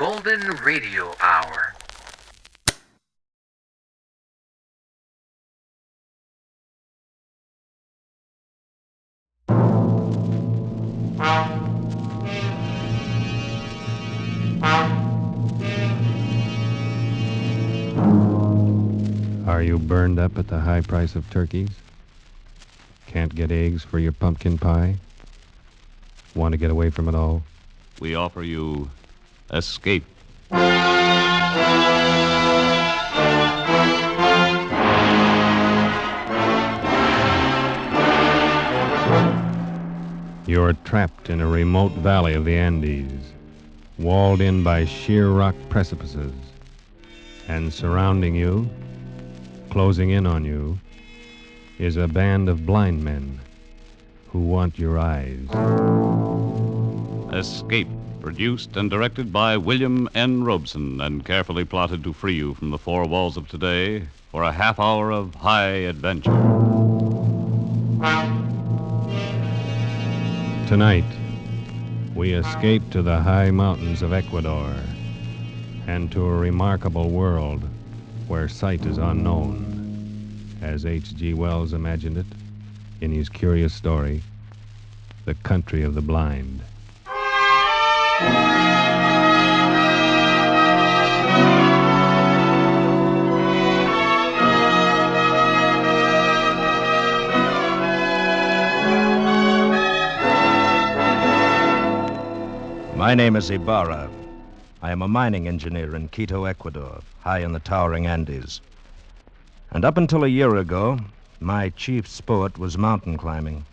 Golden Radio Hour. Are you burned up at the high price of turkeys? Can't get eggs for your pumpkin pie? Want to get away from it all? We offer you Escape. You're trapped in a remote valley of the Andes, walled in by sheer rock precipices, and surrounding you, closing in on you, is a band of blind men who want your eyes. Escape, produced and directed by William N. Robeson and carefully plotted to free you from the four walls of today for a half hour of high adventure. Tonight, we escape to the high mountains of Ecuador and to a remarkable world where sight is unknown, as H.G. Wells imagined it in his curious story, The Country of the Blind. My name is Ibarra. I am a mining engineer in Quito, Ecuador, high in the towering Andes. And up until a year ago, my chief sport was mountain climbing.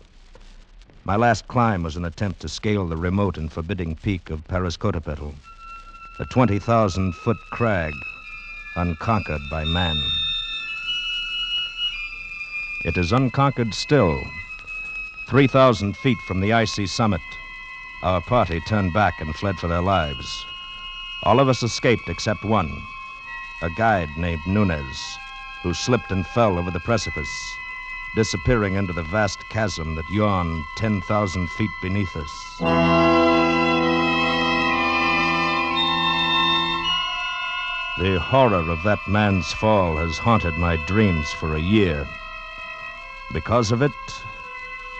My last climb was an attempt to scale the remote and forbidding peak of Pariscotopetl, a 20,000-foot crag unconquered by man. It is unconquered still. 3,000 feet from the icy summit, our party turned back and fled for their lives. All of us escaped except one, a guide named Nunez, who slipped and fell over the precipice, disappearing into the vast chasm that yawned 10,000 feet beneath us. The horror of that man's fall has haunted my dreams for a year. Because of it,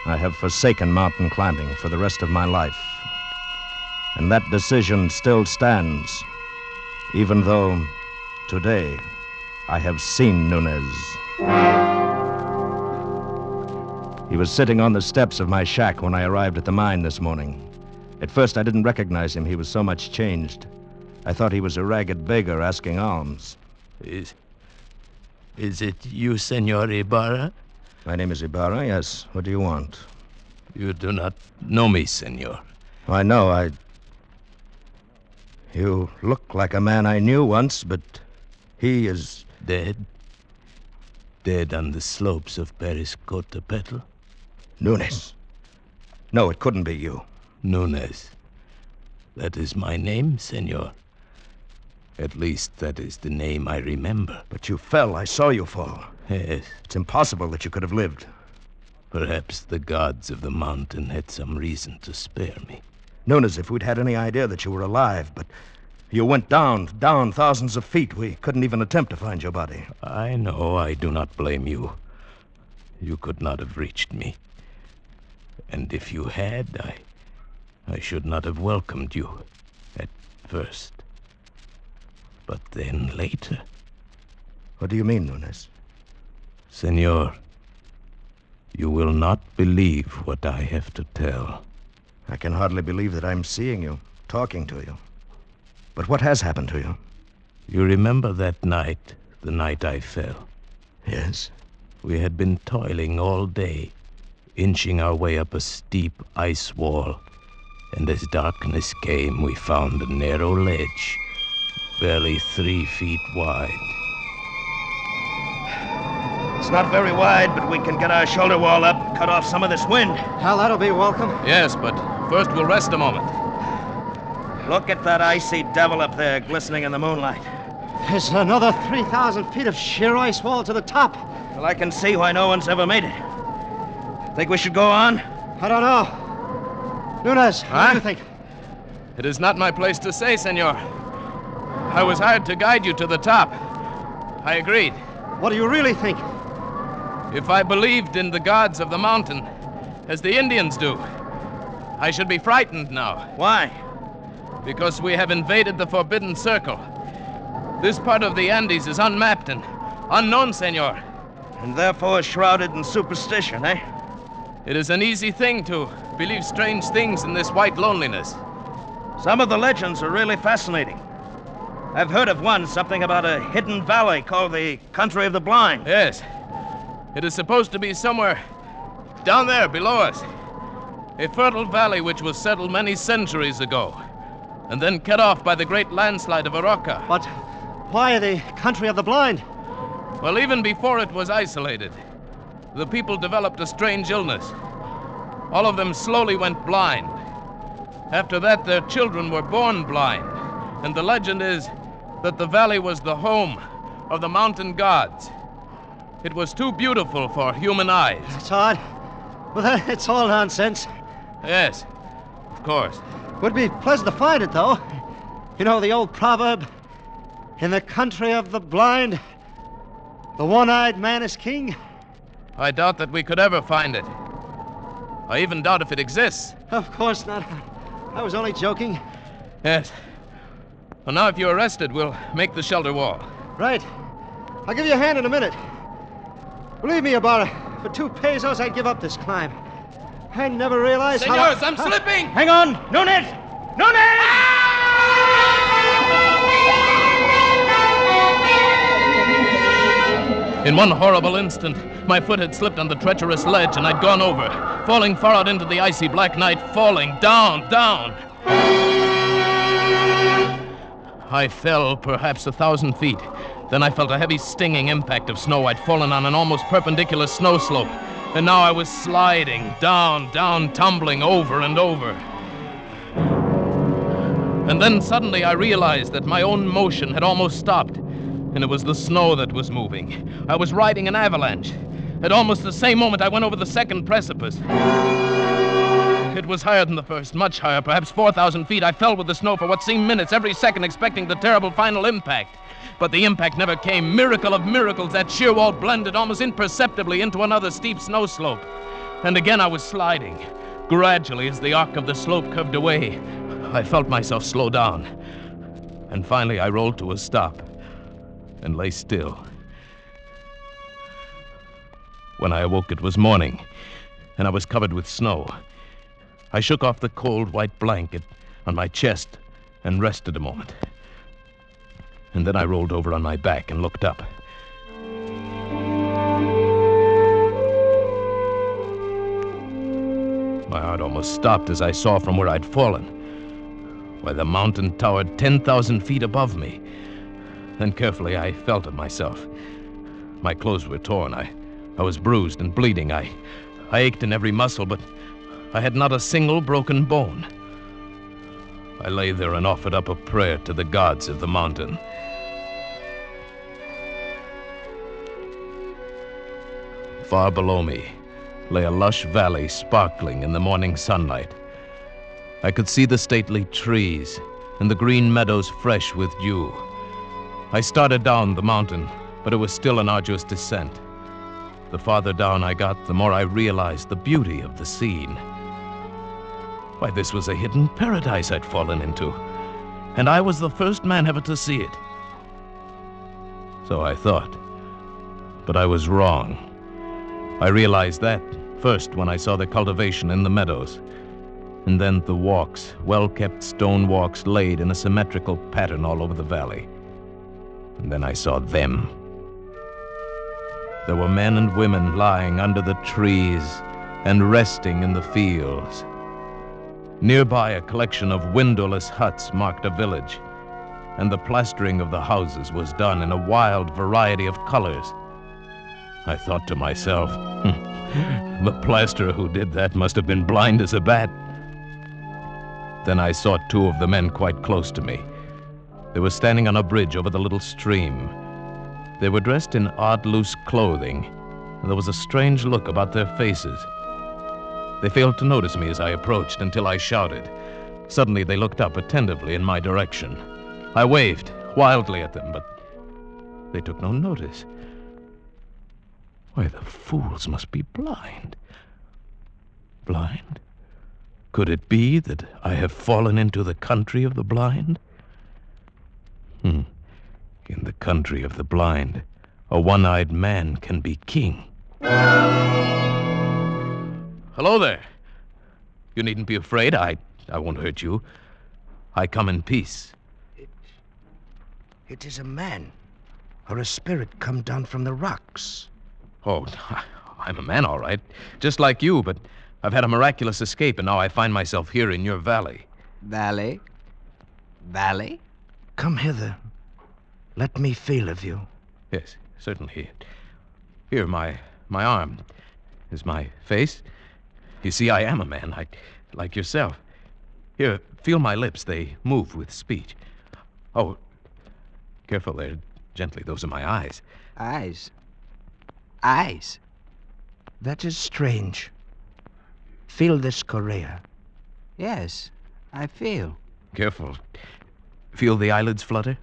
I have forsaken mountain climbing for the rest of my life. And that decision still stands, even though today I have seen Nunez. He was sitting on the steps of my shack when I arrived at the mine this morning. At first, I didn't recognize him. He was so much changed. I thought he was a ragged beggar asking alms. Is it you, Senor Ibarra? My name is Ibarra, yes. What do you want? You do not know me, senor. I know, You look like a man I knew once, but he is... Dead? Dead on the slopes of Pariscotopetl? Nunez. No, it couldn't be you. Nunez. That is my name, senor. At least that is the name I remember. But you fell. I saw you fall. Yes. It's impossible that you could have lived. Perhaps the gods of the mountain had some reason to spare me. Nunez, if we'd had any idea that you were alive, but you went down thousands of feet. We couldn't even attempt to find your body. I know. I do not blame you. You could not have reached me. And if you had, I should not have welcomed you at first. But then later... What do you mean, Nunez? Senor, you will not believe what I have to tell. I can hardly believe that I'm seeing you, talking to you. But what has happened to you? You remember that night, the night I fell? Yes. We had been toiling all day, inching our way up a steep ice wall. And as darkness came, we found a narrow ledge, barely 3 feet wide. It's not very wide, but we can get our shoulder wall up, cut off some of this wind. Hal, that'll be welcome. Yes, but first we'll rest a moment. Look at that icy devil up there glistening in the moonlight. There's another 3,000 feet of sheer ice wall to the top. Well, I can see why no one's ever made it. Think we should go on? I don't know. Nunez, what do you think? It is not my place to say, senor. I was hired to guide you to the top. I agreed. What do you really think? If I believed in the gods of the mountain, as the Indians do, I should be frightened now. Why? Because we have invaded the Forbidden Circle. This part of the Andes is unmapped and unknown, senor. And therefore shrouded in superstition, eh? It is an easy thing to believe strange things in this white loneliness. Some of the legends are really fascinating. I've heard of one, something about a hidden valley called the Country of the Blind. Yes. It is supposed to be somewhere down there below us. A fertile valley which was settled many centuries ago, and then cut off by the great landslide of Arauca. But why the Country of the Blind? Well, even before it was isolated, the people developed a strange illness. All of them slowly went blind. After that, their children were born blind. And the legend is that the valley was the home of the mountain gods. It was too beautiful for human eyes. It's odd. Well, it's all nonsense. Yes, of course. Would be pleasant to find it, though. You know the old proverb, in the country of the blind, the one-eyed man is king? I doubt that we could ever find it. I even doubt if it exists. Of course not. I was only joking. Yes. Well, now if you're arrested, we'll make the shelter wall. Right. I'll give you a hand in a minute. Believe me, Ibarra, for 2 pesos I'd give up this climb. I never realized Senors, how... I'm slipping! Hang on! Nunez! Nunez! In one horrible instant, my foot had slipped on the treacherous ledge and I'd gone over, falling far out into the icy black night, falling down, down. I fell perhaps 1,000 feet. Then I felt a heavy stinging impact of snow. I'd fallen on an almost perpendicular snow slope. And now I was sliding, down, down, tumbling over and over. And then suddenly I realized that my own motion had almost stopped. And it was the snow that was moving. I was riding an avalanche. At almost the same moment, I went over the second precipice. It was higher than the first, much higher, perhaps 4,000 feet. I fell with the snow for what seemed minutes, every second expecting the terrible final impact. But the impact never came. Miracle of miracles, that sheer wall blended almost imperceptibly into another steep snow slope. And again I was sliding. Gradually, as the arc of the slope curved away, I felt myself slow down. And finally I rolled to a stop and lay still. When I awoke, it was morning, and I was covered with snow. I shook off the cold white blanket on my chest and rested a moment. And then I rolled over on my back and looked up. My heart almost stopped as I saw from where I'd fallen. Why, the mountain towered 10,000 feet above me. Then carefully I felt of myself. My clothes were torn. I was bruised and bleeding. I ached in every muscle, but I had not a single broken bone. I lay there and offered up a prayer to the gods of the mountain. Far below me lay a lush valley sparkling in the morning sunlight. I could see the stately trees and the green meadows fresh with dew. I started down the mountain, but it was still an arduous descent. The farther down I got, the more I realized the beauty of the scene. Why, this was a hidden paradise I'd fallen into, and I was the first man ever to see it. So I thought, but I was wrong. I realized that first when I saw the cultivation in the meadows, and then the walks, well-kept stone walks laid in a symmetrical pattern all over the valley. And then I saw them. There were men and women lying under the trees and resting in the fields. Nearby, a collection of windowless huts marked a village, and the plastering of the houses was done in a wild variety of colors. I thought to myself, the plasterer who did that must have been blind as a bat. Then I saw 2 of the men quite close to me. They were standing on a bridge over the little stream. They were dressed in odd, loose clothing, and there was a strange look about their faces. They failed to notice me as I approached until I shouted. Suddenly they looked up attentively in my direction. I waved. wildly at them, but they took no notice. Why, the fools must be blind. Blind? Could it be that I have fallen into the country of the blind? In the country of the blind, a one-eyed man can be king. Hello there. You needn't be afraid. I won't hurt you. I come in peace. It is a man, or a spirit come down from the rocks. Oh, I'm a man, all right. Just like you, but I've had a miraculous escape, and now I find myself here in your valley. Valley? Valley? Come hither. Let me feel of you. Yes, certainly. Here, my arm. Is my face? You see, I am a man, like yourself. Here, feel my lips. They move with speech. Oh, careful there. Gently, those are my eyes. Eyes? Eyes? That is strange. Feel this Correa. Yes, I feel. Careful. Feel the eyelids flutter?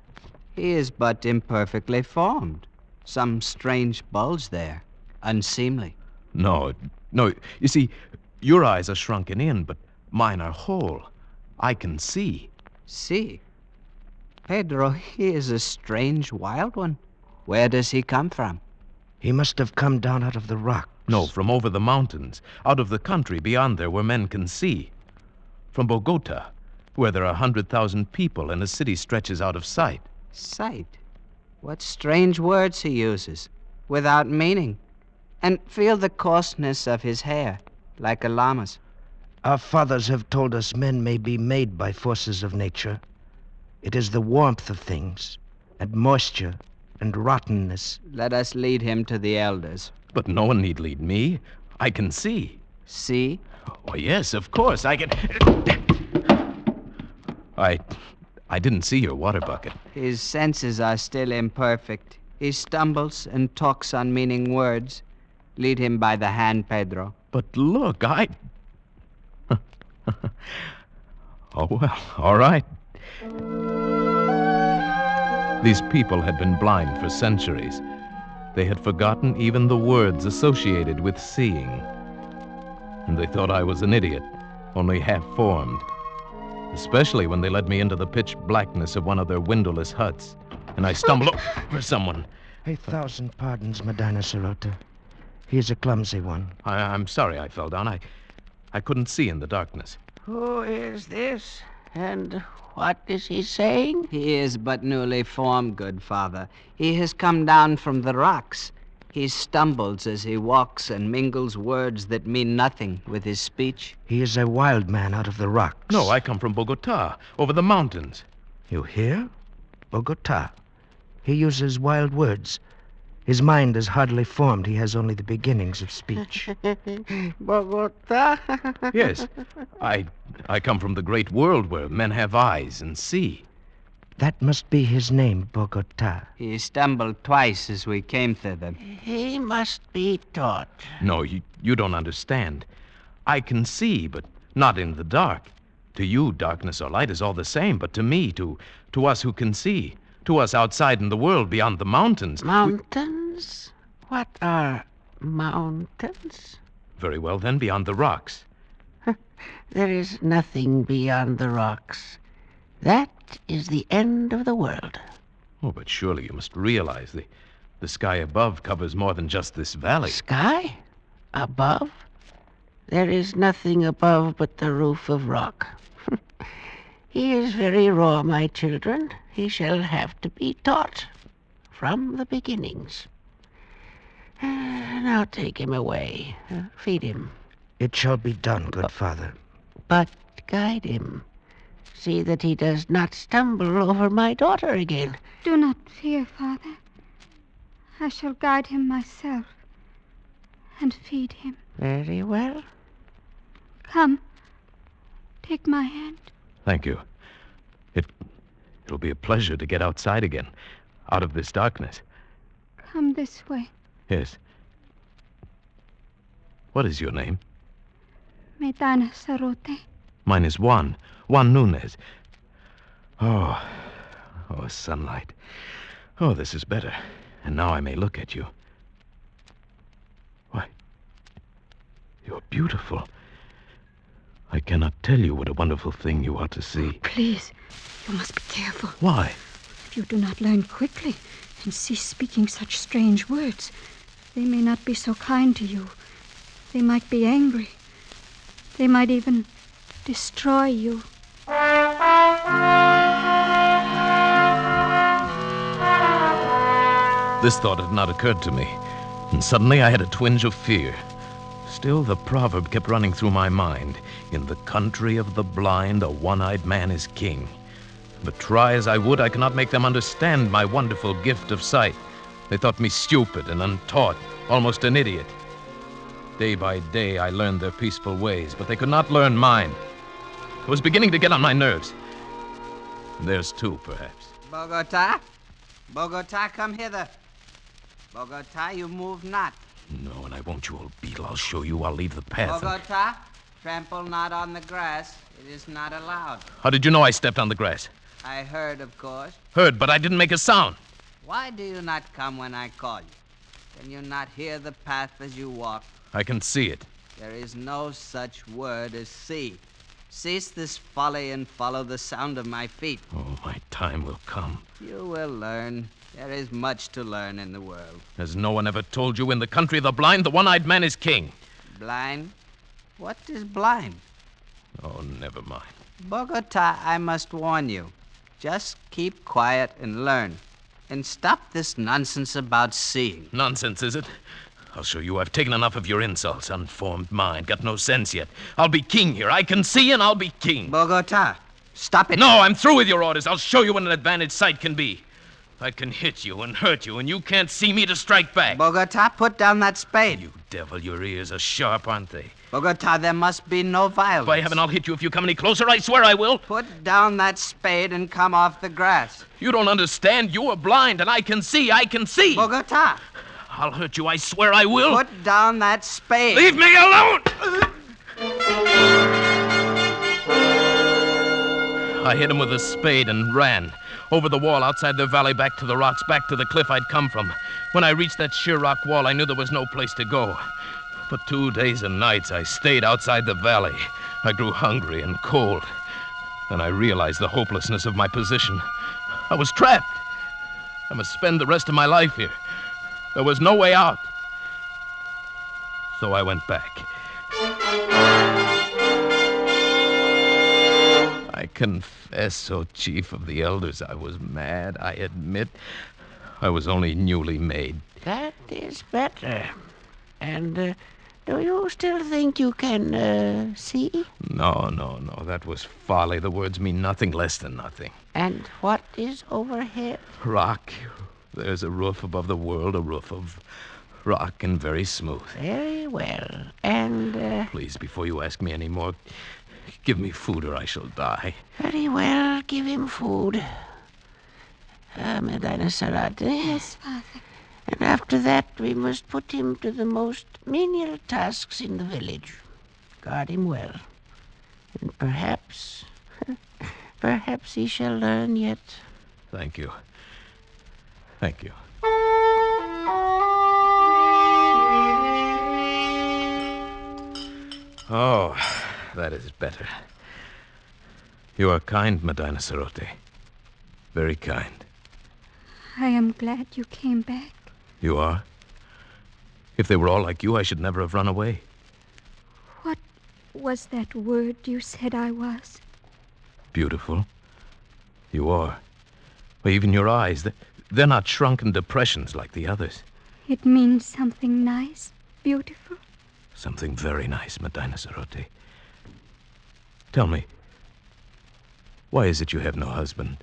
He is but imperfectly formed. Some strange bulge there. Unseemly. No. You see, your eyes are shrunken in, but mine are whole. I can see. See? Pedro, he is a strange wild one. Where does he come from? He must have come down out of the rocks. No, from over the mountains, out of the country beyond there where men can see. From Bogota, where there are 100,000 people and a city stretches out of sight. Sight? What strange words he uses, without meaning. And feel the coarseness of his hair, like a llama's. Our fathers have told us men may be made by forces of nature. It is the warmth of things, and moisture, and rottenness. Let us lead him to the elders. But no one need lead me. I can see. See? Oh, yes, of course, I can... I didn't see your water bucket. His senses are still imperfect. He stumbles and talks unmeaning words. Lead him by the hand, Pedro. But look, Oh, well, all right. These people had been blind for centuries. They had forgotten even the words associated with seeing. And they thought I was an idiot, only half-formed. Especially when they led me into the pitch blackness of one of their windowless huts, and I stumbled over someone. 1,000 pardons, Medina Sarota. He is a clumsy one. I'm sorry I fell down. I couldn't see in the darkness. Who is this? And what is he saying? He is but newly formed, good father. He has come down from the rocks. He stumbles as he walks and mingles words that mean nothing with his speech. He is a wild man out of the rocks. No, I come from Bogota, over the mountains. You hear? Bogota. He uses wild words. His mind is hardly formed. He has only the beginnings of speech. Bogota? Yes. I come from the great world where men have eyes and see. That must be his name, Bogota. He stumbled twice as we came thither. He must be taught. No, you don't understand. I can see, but not in the dark. To you, darkness or light is all the same, but to me, to us who can see, to us outside in the world beyond the mountains... Mountains? What are mountains? Very well, then, beyond the rocks. There is nothing beyond the rocks. That is the end of the world. Oh, but surely you must realize the sky above covers more than just this valley. Sky? Above? There is nothing above but the roof of rock. He is very raw, my children. He shall have to be taught from the beginnings. Now take him away. Feed him. It shall be done, good father. But guide him. See that he does not stumble over my daughter again. Do not fear, Father. I shall guide him myself and feed him. Very well. Come, take my hand. Thank you. It'll be a pleasure to get outside again, out of this darkness. Come this way. Yes. What is your name? Medina Sarote. Mine is Juan Nunez. Oh, Oh, sunlight. Oh, this is better. And now I may look at you. Why, you're beautiful. I cannot tell you what a wonderful thing you are to see. Please, you must be careful. Why? If you do not learn quickly and cease speaking such strange words, they may not be so kind to you. They might be angry. They might even destroy you. This thought had not occurred to me, and suddenly I had a twinge of fear. Still, the proverb kept running through my mind. In the country of the blind, a one-eyed man is king. But try as I would, I could not make them understand my wonderful gift of sight. They thought me stupid and untaught, almost an idiot. Day by day, I learned their peaceful ways, but they could not learn mine. It was beginning to get on my nerves. Theirs too, perhaps. Bogota? Bogota, come hither. Bogota, you move not. No, and I won't, you old beetle. I'll show you. I'll leave the path. Bogota, trample not on the grass. It is not allowed. How did you know I stepped on the grass? I heard, of course. Heard, but I didn't make a sound. Why do you not come when I call you? Can you not hear the path as you walk? I can see it. There is no such word as see. Cease this folly and follow the sound of my feet. Oh, my time will come. You will learn. There is much to learn in the world. Has no one ever told you in the country of the blind, the one-eyed man is king? Blind? What is blind? Oh, never mind. Bogota, I must warn you. Just keep quiet and learn. And stop this nonsense about seeing. Nonsense, is it? I'll show you I've taken enough of your insults. Unformed mind, got no sense yet. I'll be king here. I can see and I'll be king. Bogota, stop it. No, I'm through with your orders. I'll show you what an advantage sight can be. I can hit you and hurt you, and you can't see me to strike back. Bogota, put down that spade. You devil, your ears are sharp, aren't they? Bogota, there must be no violence. By heaven, I'll hit you if you come any closer. I swear I will. Put down that spade and come off the grass. You don't understand. You are blind, and I can see. I can see. Bogota. I'll hurt you. I swear I will. Put down that spade. Leave me alone! I hit him with a spade and ran. Over the wall outside the valley, back to the rocks, back to the cliff I'd come from. When I reached that sheer rock wall, I knew there was no place to go. For 2 days and nights, I stayed outside the valley. I grew hungry and cold. Then I realized the hopelessness of my position. I was trapped. I must spend the rest of my life here. There was no way out. So I went back. I confess, O chief of the elders, I was mad, I admit. I was only newly made. That is better. And do you still think you can see? No. That was folly. The words mean nothing less than nothing. And what is overhead? Rock. There's a roof above the world, a roof of rock and very smooth. Very well. And Please, before you ask me any more, give me food or I shall die. very well, give him food. Medina Sarate. Yes, Father. And after that, we must put him to the most menial tasks in the village. Guard him well. And perhaps he shall learn yet. Thank you. Thank you. Oh, that is better. You are kind, Medina Sarote. Very kind. I am glad you came back. You are? If they were all like you, I should never have run away. What was that word you said I was? Beautiful. You are. Well, even your eyes, they're not shrunken depressions like the others. It means something nice, beautiful. Something very nice, Medina Sarote. Tell me, why is it you have no husband?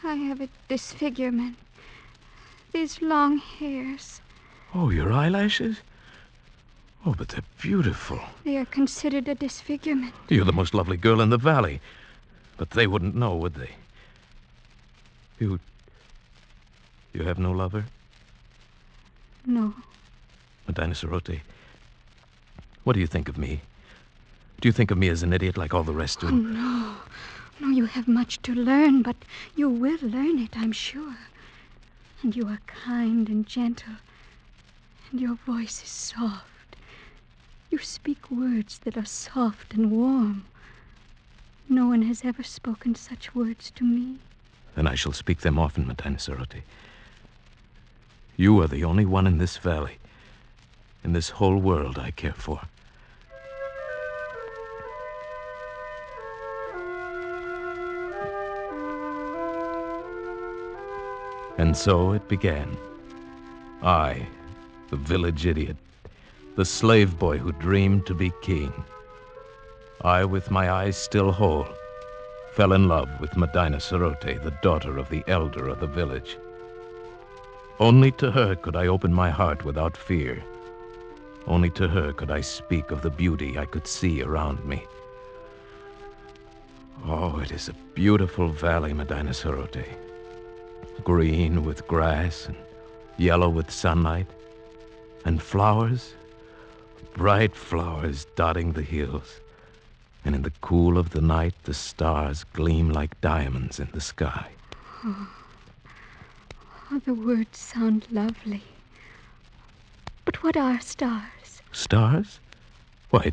I have a disfigurement. These long hairs. Oh, your eyelashes? Oh, but they're beautiful. They are considered a disfigurement. You're the most lovely girl in the valley. But they wouldn't know, would they? You have no lover? No. Medina Sarote, what do you think of me? Do you think of me as an idiot like all the rest do? Oh, no. No, you have much to learn, but you will learn it, I'm sure. And you are kind and gentle, and your voice is soft. You speak words that are soft and warm. No one has ever spoken such words to me. Then I shall speak them often, Medina Sarote. You are the only one in this valley, in this whole world I care for. And so it began. I, the village idiot, the slave boy who dreamed to be king. I, with my eyes still whole, fell in love with Medina Sarote, the daughter of the elder of the village. Only to her could I open my heart without fear. Only to her could I speak of the beauty I could see around me. Oh, it is a beautiful valley, Medina Sarote. Green with grass and yellow with sunlight, and flowers, bright flowers dotting the hills. And in the cool of the night, the stars gleam like diamonds in the sky. Oh, the words sound lovely. But what are stars? Stars? Why,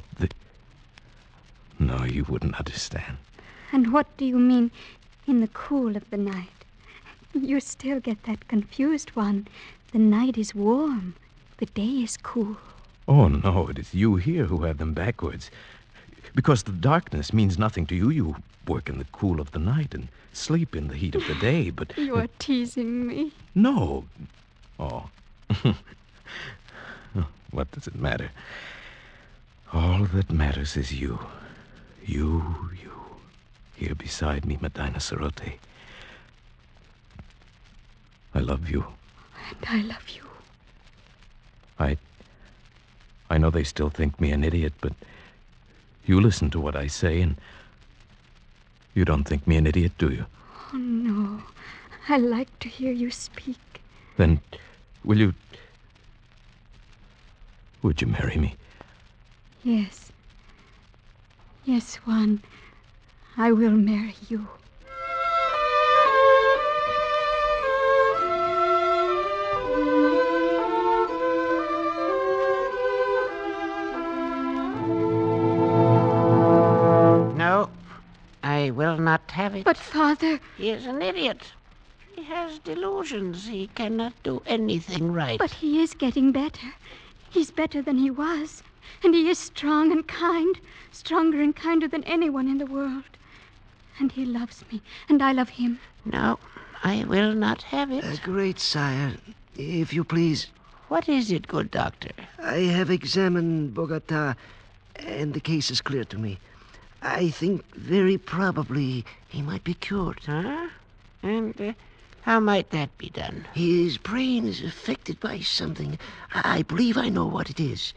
No, you wouldn't understand. And what do you mean, in the cool of the night? You still get that confused one. The night is warm. The day is cool. Oh, no, it is you here who have them backwards. Because the darkness means nothing to you. You work in the cool of the night and sleep in the heat of the day, but... You are teasing me. No. Oh. What does it matter? All that matters is you. You. Here beside me, Medina Sarote. I love you. And I love you. I know they still think me an idiot, but you listen to what I say, and you don't think me an idiot, do you? Oh, no. I like to hear you speak. Then, would you marry me? Yes. Yes, Juan. I will marry you. No, I will not have it. But, Father... He is an idiot. He has delusions. He cannot do anything right. But he is getting better. He's better than he was. And he is strong and kind. Stronger and kinder than anyone in the world. And he loves me. And I love him. No, I will not have it. Great sire, if you please. What is it, good doctor? I have examined Bogota, and the case is clear to me. I think very probably he might be cured. Huh? And how might that be done? His brain is affected by something. I believe I know what it is.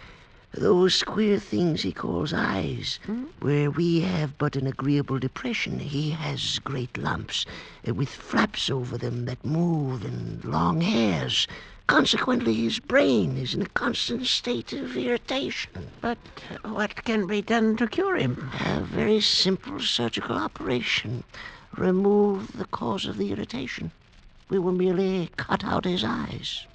Those queer things he calls eyes. Where we have but an agreeable depression, he has great lumps, with flaps over them that move and long hairs. Consequently, his brain is in a constant state of irritation. But what can be done to cure him? A very simple surgical operation. Remove the cause of the irritation. We will merely cut out his eyes.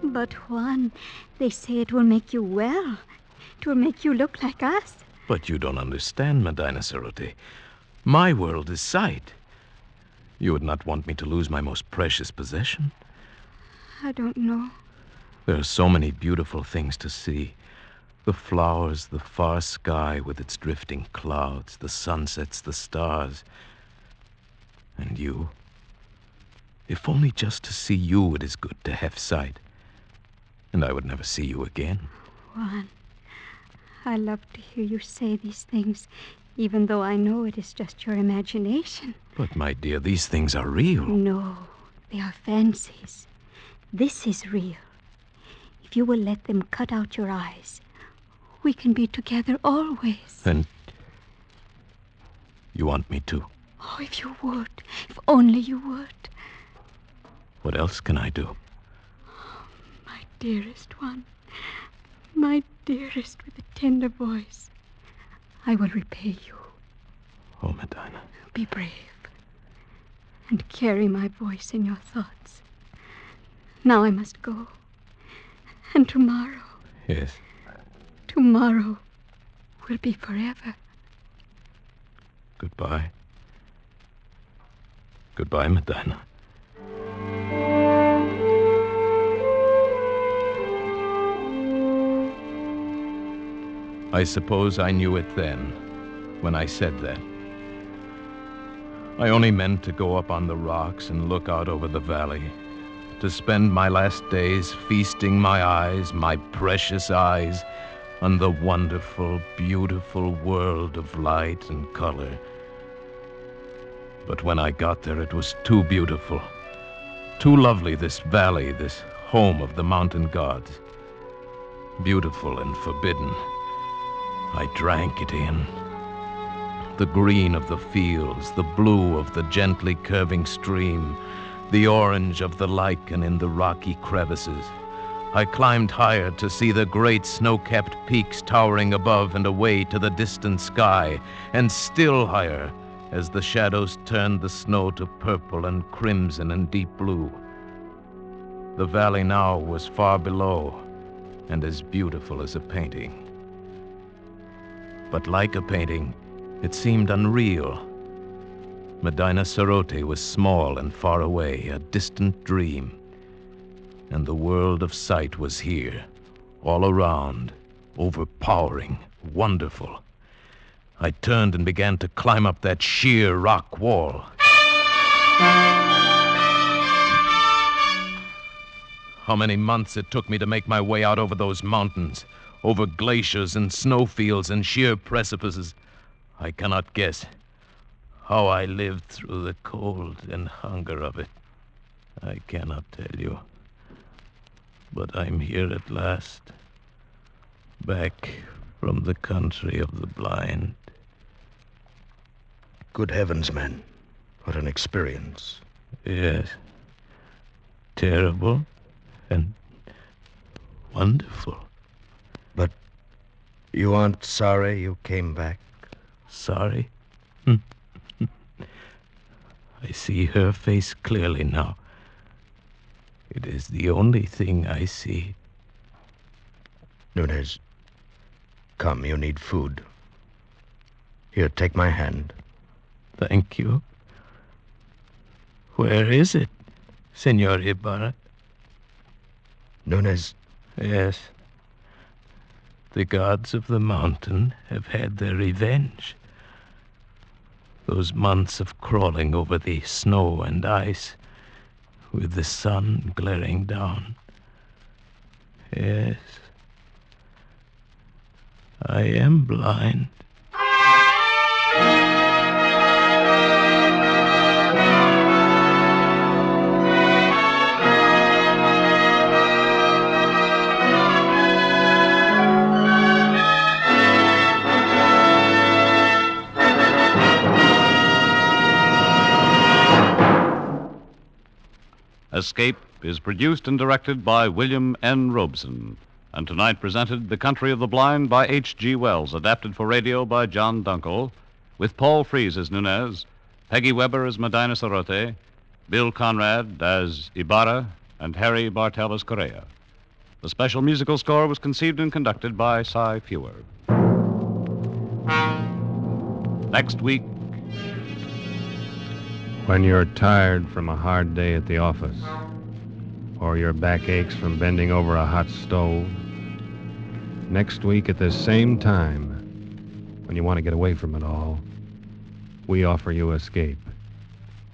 But, Juan, they say it will make you well. It will make you look like us. But you don't understand, Medina Sarote. My world is sight. You would not want me to lose my most precious possession. I don't know. There are so many beautiful things to see. The flowers, the far sky with its drifting clouds, the sunsets, the stars. And you. If only just to see you it is good to have sight. And I would never see you again. Juan, I love to hear you say these things, even though I know it is just your imagination. But, my dear, these things are real. No, they are fancies. This is real. If you will let them cut out your eyes, we can be together always. Then you want me to? Oh, if you would. If only you would. What else can I do? My dearest one. My dearest, with a tender voice. I will repay you. Oh, Medina. Be brave. And carry my voice in your thoughts. Now I must go. And tomorrow, Yes. tomorrow will be forever. Goodbye. Goodbye, Medina. I suppose I knew it then, when I said that. I only meant to go up on the rocks and look out over the valley, to spend my last days feasting my eyes, my precious eyes, on the wonderful, beautiful world of light and color. But when I got there, it was too beautiful, too lovely, this valley, this home of the mountain gods. Beautiful and forbidden. I drank it in. The green of the fields, the blue of the gently curving stream, the orange of the lichen in the rocky crevices. I climbed higher to see the great snow-capped peaks towering above and away to the distant sky, and still higher as the shadows turned the snow to purple and crimson and deep blue. The valley now was far below and as beautiful as a painting. But like a painting, it seemed unreal. Medina Sarote was small and far away, a distant dream. And the world of sight was here, all around, overpowering, wonderful. I turned and began to climb up that sheer rock wall. How many months it took me to make my way out over those mountains, over glaciers and snowfields and sheer precipices, I cannot guess. How I lived through the cold and hunger of it, I cannot tell you. But I'm here at last, back from the country of the blind. Good heavens, man. What an experience. Yes. Terrible and wonderful. But you aren't sorry you came back? Sorry? I see her face clearly now. It is the only thing I see. Nunez, come, you need food. Here, take my hand. Thank you. Where is it, Senor Ibarra? Nunez. Yes. The gods of the mountain have had their revenge. Those months of crawling over the snow and ice, with the sun glaring down. Yes. I am blind. Escape is produced and directed by William N. Robeson, and tonight presented The Country of the Blind by H.G. Wells, adapted for radio by John Dunkel, with Paul Frees as Nunez, Peggy Weber as Medina Sarote, Bill Conrad as Ibarra, and Harry Bartel as Correa. The special musical score was conceived and conducted by Cy Fewer. Next week, when you're tired from a hard day at the office, or your back aches from bending over a hot stove, next week at the same time, when you want to get away from it all, we offer you Escape.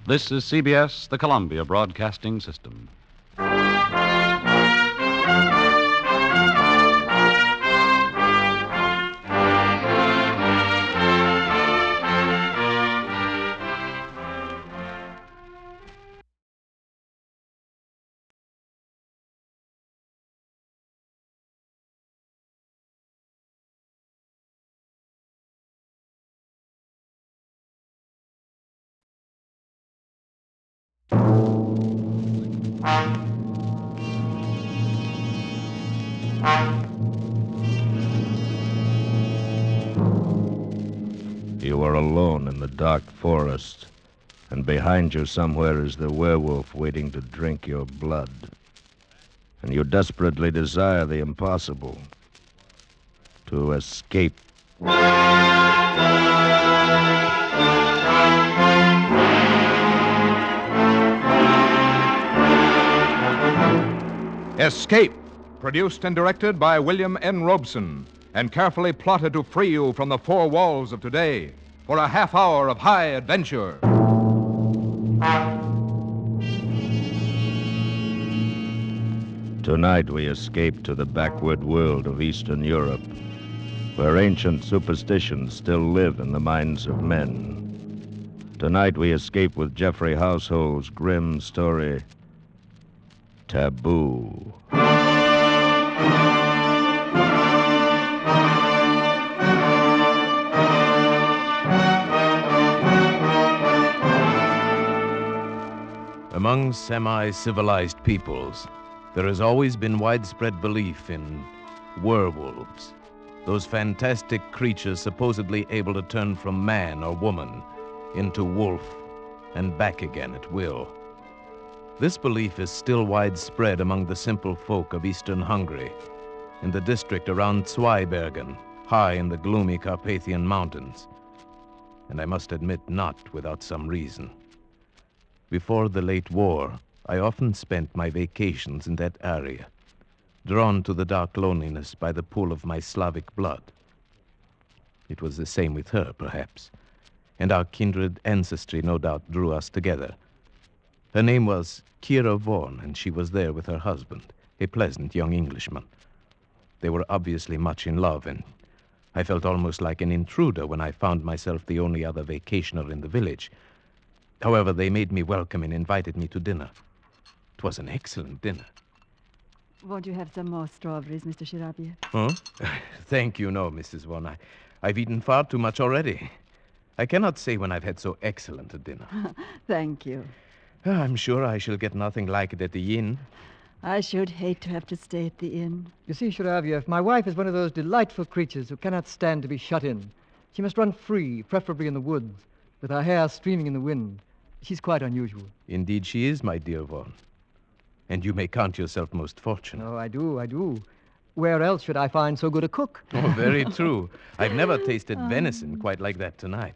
this is CBS, the Columbia Broadcasting System. You are alone in the dark forest, and behind you somewhere is the werewolf waiting to drink your blood. And you desperately desire the impossible, to escape. Escape, produced and directed by William N. Robeson, and carefully plotted to free you from the four walls of today for a half hour of high adventure. Tonight we escape to the backward world of Eastern Europe, where ancient superstitions still live in the minds of men. Tonight we escape with Geoffrey Household's grim story, Taboo. Among semi-civilized peoples, there has always been widespread belief in werewolves, those fantastic creatures supposedly able to turn from man or woman into wolf and back again at will. This belief is still widespread among the simple folk of eastern Hungary, in the district around Zweibergen, high in the gloomy Carpathian Mountains, and I must admit not without some reason. Before the late war, I often spent my vacations in that area, drawn to the dark loneliness by the pull of my Slavic blood. It was the same with her, perhaps, and our kindred ancestry no doubt drew us together. Her name was Kira Vaughan, and she was there with her husband, a pleasant young Englishman. They were obviously much in love, and I felt almost like an intruder when I found myself the only other vacationer in the village. However, they made me welcome and invited me to dinner. It was an excellent dinner. Won't you have some more strawberries, Mr. Shirabiev? Huh? Thank you, no, Mrs. Vaughan. I've eaten far too much already. I cannot say when I've had so excellent a dinner. Thank you. I'm sure I shall get nothing like it at the inn. I should hate to have to stay at the inn. You see, Shirabiev, my wife is one of those delightful creatures who cannot stand to be shut in. She must run free, preferably in the woods, with her hair streaming in the wind. She's quite unusual. Indeed she is, my dear Vaughan. And you may count yourself most fortunate. Oh, I do. Where else should I find so good a cook? Oh, very true. I've never tasted venison quite like that tonight.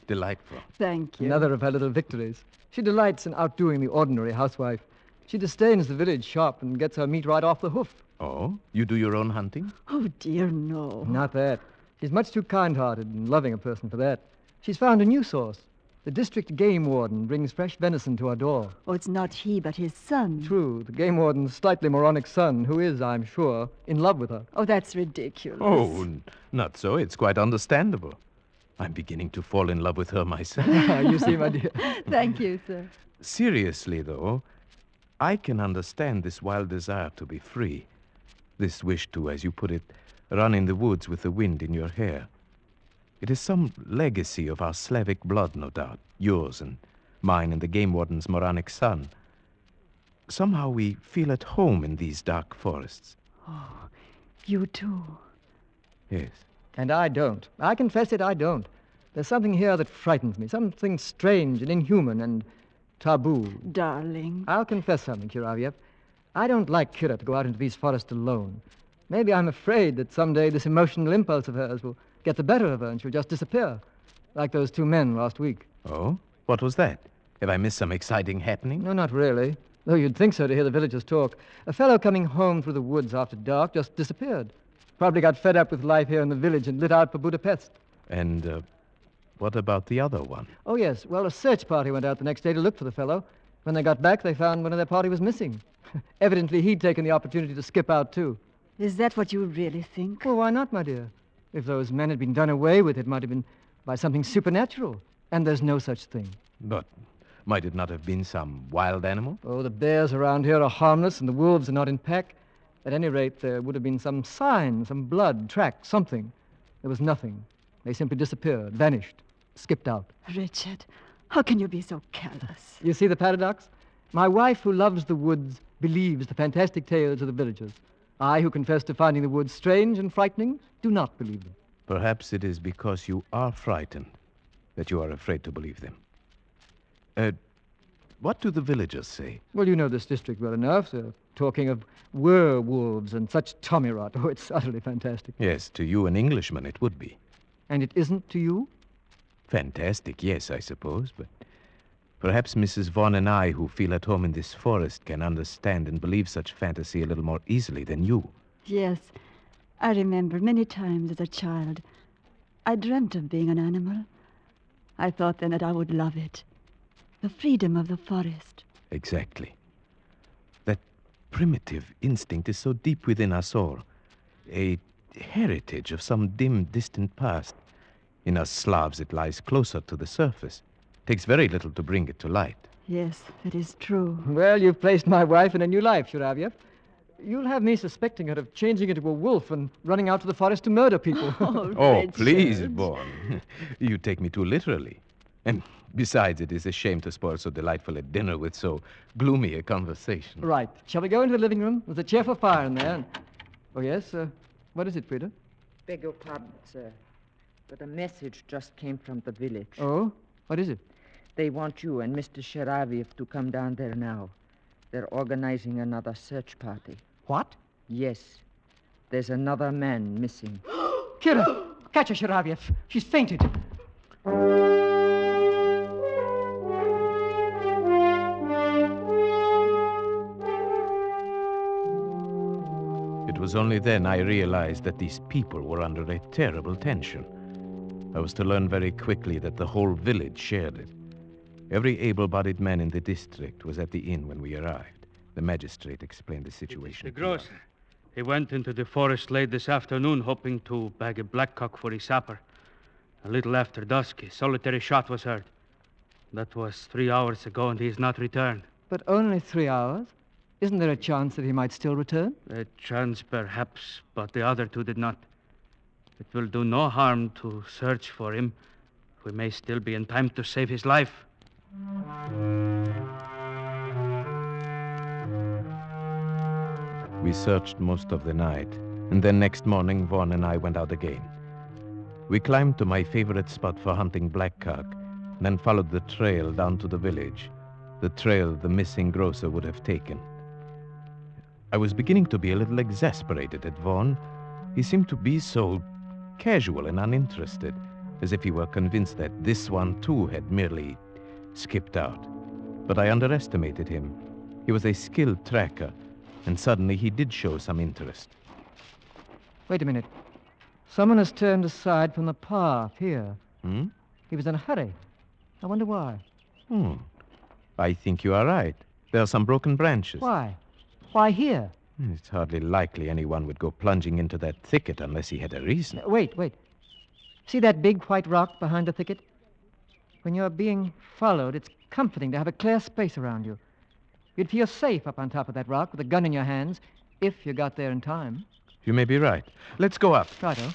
Delightful. Thank you. Another of her little victories. She delights in outdoing the ordinary housewife. She disdains the village shop and gets her meat right off the hoof. Oh? You do your own hunting? Oh, dear, no. Not that. She's much too kind-hearted and loving a person for that. She's found a new source. The district game warden brings fresh venison to our door. Oh, it's not he, but his son. True, the game warden's slightly moronic son, who is, I'm sure, in love with her. Oh, that's ridiculous. Oh, not so. It's quite understandable. I'm beginning to fall in love with her myself. You see, my dear. Thank you, sir. Seriously, though, I can understand this wild desire to be free. This wish to, as you put it, run in the woods with the wind in your hair. It is some legacy of our Slavic blood, no doubt. Yours and mine and the game warden's moronic son. Somehow we feel at home in these dark forests. Oh, you too. Yes. And I don't. I confess it, I don't. There's something here that frightens me. Something strange and inhuman and taboo. Darling. I'll confess something, Kiraviev. I don't like Kira to go out into these forests alone. Maybe I'm afraid that someday this emotional impulse of hers will get the better of her and she'll just disappear. Like those two men last week. Oh? What was that? Have I missed some exciting happening? No, not really. Though you'd think so to hear the villagers talk. A fellow coming home through the woods after dark just disappeared. Probably got fed up with life here in the village and lit out for Budapest. And, what about the other one? Oh, yes. Well, a search party went out the next day to look for the fellow. When they got back, they found one of their party was missing. Evidently, he'd taken the opportunity to skip out, too. Is that what you really think? Well, why not, my dear? If those men had been done away with, it might have been by something supernatural. And there's no such thing. But might it not have been some wild animal? Oh, the bears around here are harmless and the wolves are not in pack. At any rate, there would have been some sign, some blood, track, something. There was nothing. They simply disappeared, vanished, skipped out. Richard, how can you be so callous? You see the paradox? My wife, who loves the woods, believes the fantastic tales of the villagers. I, who confess to finding the woods strange and frightening, do not believe them. Perhaps it is because you are frightened that you are afraid to believe them. What do the villagers say? Well, you know this district well enough. They're talking of werewolves and such tommy rot. Oh, it's utterly fantastic. Yes, to you, an Englishman, it would be. And it isn't to you? Fantastic, yes, I suppose, but perhaps Mrs. Vaughn and I, who feel at home in this forest, can understand and believe such fantasy a little more easily than you. Yes, I remember many times as a child. I dreamt of being an animal. I thought then that I would love it. The freedom of the forest. Exactly. That primitive instinct is so deep within us all. A heritage of some dim, distant past. In us Slavs, it lies closer to the surface. Takes very little to bring it to light. Yes, that is true. Well, you've placed my wife in a new life, Shiravyev. You'll have me suspecting her of changing into a wolf and running out to the forest to murder people. Oh, please, Vaughn. You take me too literally. And besides, it is a shame to spoil so delightful a dinner with so gloomy a conversation. Right. Shall we go into the living room? There's a cheerful fire in there. Oh, yes? What is it, Frida? Beg your pardon, sir. But a message just came from the village. Oh? What is it? They want you and Mr. Shiravyev to come down there now. They're organizing another search party. What? Yes. There's another man missing. Kira! Catch her, Shiravyev. She's fainted. It was only then I realized that these people were under a terrible tension. I was to learn very quickly that the whole village shared it. Every able-bodied man in the district was at the inn when we arrived. The magistrate explained the situation. The grocer. He went into the forest late this afternoon hoping to bag a blackcock for his supper. A little after dusk, a solitary shot was heard. That was 3 hours ago, and he has not returned. But only 3 hours? Isn't there a chance that he might still return? A chance, perhaps, but the other two did not. It will do no harm to search for him. We may still be in time to save his life. We searched most of the night, and then next morning, Vaughn and I went out again. We climbed to my favorite spot for hunting blackcock, and then followed the trail down to the village, the trail the missing grocer would have taken. I was beginning to be a little exasperated at Vaughn. He seemed to be so casual and uninterested, as if he were convinced that this one, too, had merely skipped out. But I underestimated him. He was a skilled tracker, and suddenly he did show some interest. Wait a minute. Someone has turned aside from the path here. Hmm? He was in a hurry. I wonder why. I think you are right. There are some broken branches. Why? Why here? It's hardly likely anyone would go plunging into that thicket unless he had a reason. Wait. See that big white rock behind the thicket? When you're being followed, it's comforting to have a clear space around you. You'd feel safe up on top of that rock with a gun in your hands, if you got there in time. You may be right. Let's go up. Righto.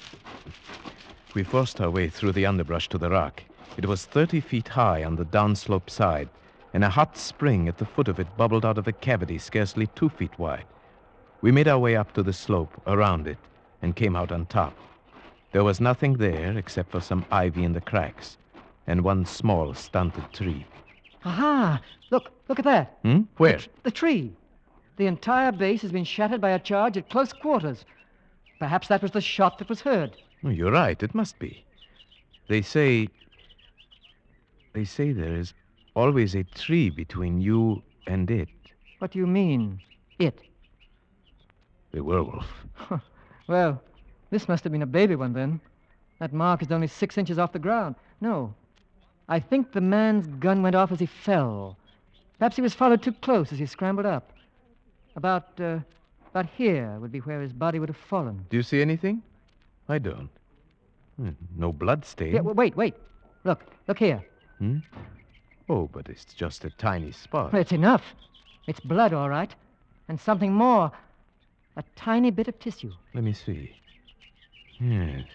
We forced our way through the underbrush to the rock. It was 30 feet high on the downslope side, and a hot spring at the foot of it bubbled out of a cavity scarcely 2 feet wide. We made our way up to the slope, around it, and came out on top. There was nothing there except for some ivy in the cracks, and one small, stunted tree. Aha! Look at that. Where? The tree. The entire base has been shattered by a charge at close quarters. Perhaps that was the shot that was heard. You're right, it must be. They say there is always a tree between you and it. What do you mean, it? The werewolf. Well, this must have been a baby one then. That mark is only 6 inches off the ground. No. I think the man's gun went off as he fell. Perhaps he was followed too close as he scrambled up. About here would be where his body would have fallen. Do you see anything? I don't. No blood stain. Yeah, wait. Look here. Oh, but it's just a tiny spot. Well, it's enough. It's blood, all right. And something more. A tiny bit of tissue. Let me see. Yes.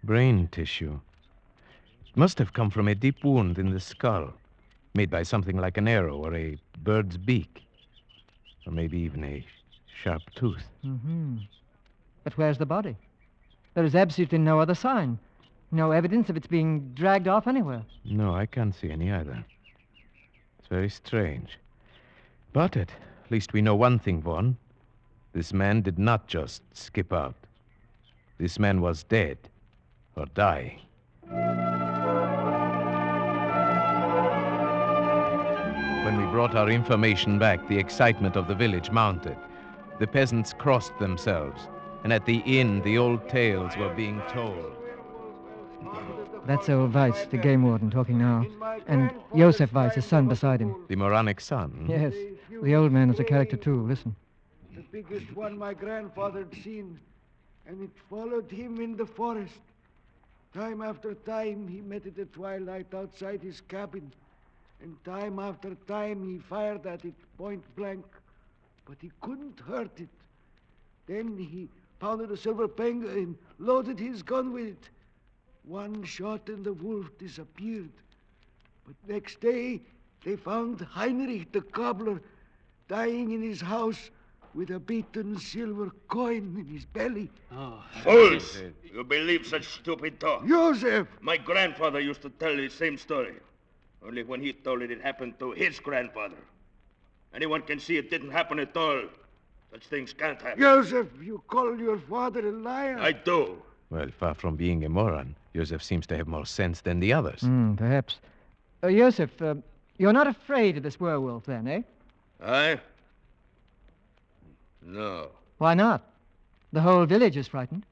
Brain tissue. It must have come from a deep wound in the skull, made by something like an arrow or a bird's beak. Or maybe even a sharp tooth. But where's the body? There is absolutely no other sign. No evidence of its being dragged off anywhere. No, I can't see any either. It's very strange. But at least we know one thing, Vaughn. This man did not just skip out. This man was dead or dying. When we brought our information back, the excitement of the village mounted. The peasants crossed themselves, and at the inn, the old tales were being told. That's old Weiss, the game warden, talking now. And Josef Weiss, his son, beside him. The moronic son? Yes. The old man is a character, too. Listen. The biggest one my grandfather had seen, and it followed him in the forest. Time after time, he met it at twilight outside his cabin, and time after time, he fired at it point blank, but he couldn't hurt it. Then he pounded a silver penga and loaded his gun with it. One shot and the wolf disappeared. But next day, they found Heinrich the cobbler dying in his house with a beaten silver coin in his belly. Fools! You believe such stupid talk? Joseph! My grandfather used to tell the same story. Only when he told it happened to his grandfather. Anyone can see it didn't happen at all. Such things can't happen. Joseph, you call your father a liar? I do. Well, far from being a moron, Joseph seems to have more sense than the others. Perhaps. Joseph, you're not afraid of this werewolf, then, eh? I? No. Why not? The whole village is frightened.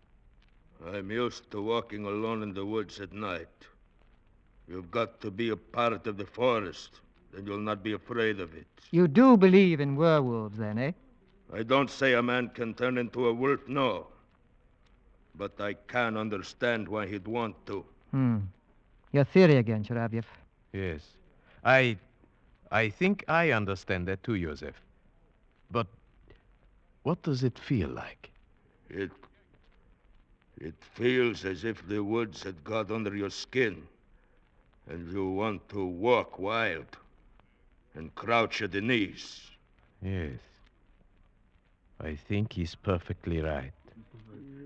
I'm used to walking alone in the woods at night. You've got to be a part of the forest, then you'll not be afraid of it. You do believe in werewolves, then, eh? I don't say a man can turn into a wolf, no. But I can understand why he'd want to. Your theory again, Sharavyev. Yes. I think I understand that too, Joseph. But what does it feel like? It feels as if the woods had got under your skin, and you want to walk wild and crouch at the knees. Yes. I think he's perfectly right.